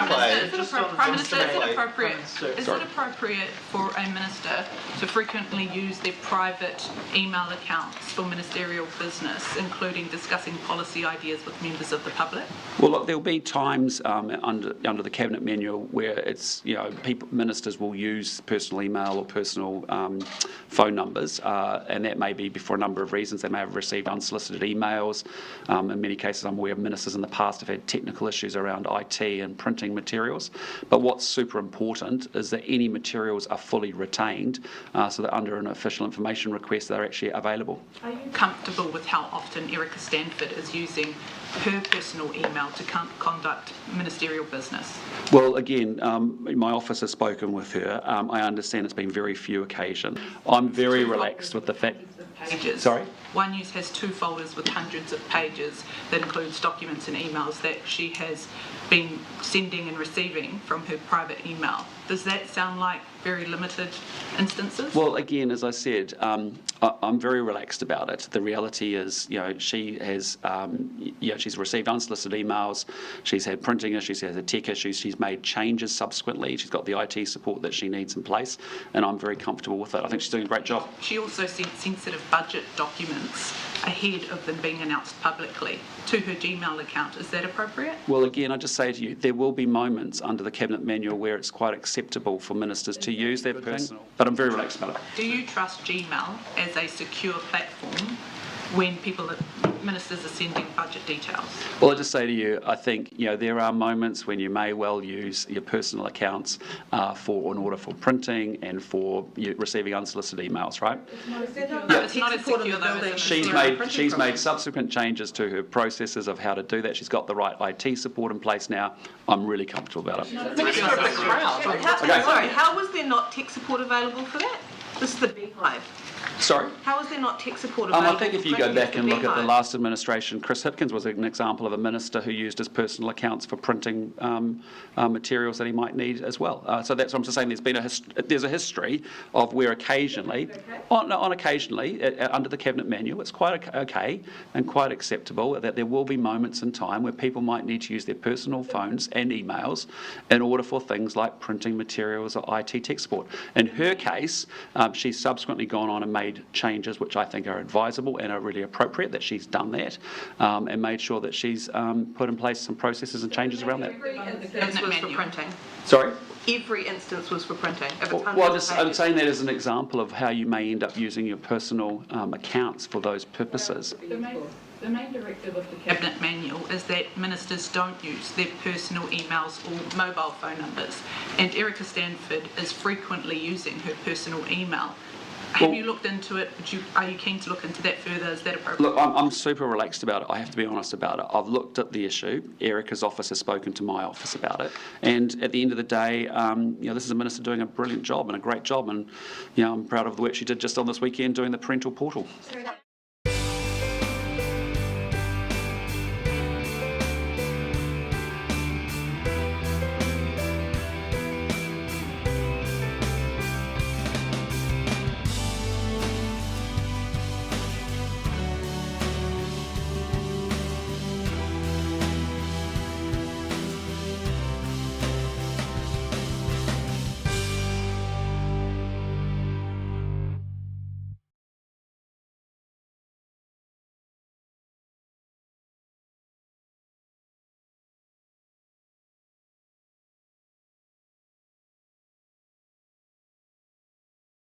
Is it appropriate for a minister to frequently use their private email accounts for ministerial business, including discussing policy ideas with members of the public? Well, look, there'll be times under the cabinet manual where it's, ministers will use personal email or personal phone numbers, and that may be for a number of reasons. They may have received unsolicited emails. In many cases, I'm aware of ministers in the past have had technical issues around IT and printing materials. But what's super important is that any materials are fully retained, so that under an official information request, they're actually available. Are you comfortable with how often Erica Stanford is using her personal email to conduct ministerial business? Well, again, my office has spoken with her. I understand it's been very few occasions. I'm very relaxed with the fact... Pages. Sorry? One News has 2 folders with hundreds of pages that includes documents and emails that she has been sending and receiving from her private email. Does that sound like very limited instances? Well, again, as I said, I'm very relaxed about it. The reality is, she has, she's received unsolicited emails, she's had printing issues, she's had tech issues, she's made changes subsequently, she's got the IT support that she needs in place, and I'm very comfortable with it. I think she's doing a great job. She also sent sensitive budget documents ahead of them being announced publicly to her Gmail account. Is that appropriate? Well, again, I just say to you, there will be moments under the Cabinet Manual where it's quite acceptable for ministers to use their personal, but I'm very relaxed about it. Do you trust Gmail as a secure platform when ministers are sending budget details? Well, I just say to you, I think there are moments when you may well use your personal accounts in order for printing and for receiving unsolicited emails, right? It's not a secure though. She's made subsequent changes to her processes of how to do that. She's got the right IT support in place now. I'm really comfortable about it. Sorry, how was there not tech support available for that? This is the beehive. Sorry? How is there not tech support available? I think if you go back and look at the last administration, Chris Hipkins was an example of a minister who used his personal accounts for printing materials that he might need as well. So that's what I'm just saying. There's a history of where occasionally, occasionally under the cabinet manual, it's quite okay and quite acceptable that there will be moments in time where people might need to use their personal phones and emails in order for things like printing materials or IT tech support. In her case, she's subsequently gone on and made changes which I think are advisable and are really appropriate that she's done that, and made sure that she's put in place some processes and changes around that. Every instance was for printing. Sorry? Every instance was for printing. I'm saying that as an example of how you may end up using your personal accounts for those purposes. The main directive of the Cabinet Manual is that ministers don't use their personal emails or mobile phone numbers, and Erica Stanford is frequently using her personal email. Have you looked into it? Are you keen to look into that further? Is that appropriate? Look, I'm super relaxed about it. I have to be honest about it. I've looked at the issue. Erica's office has spoken to my office about it. And at the end of the day, this is a minister doing a brilliant job and a great job. And, I'm proud of the work she did just on this weekend doing the parental portal.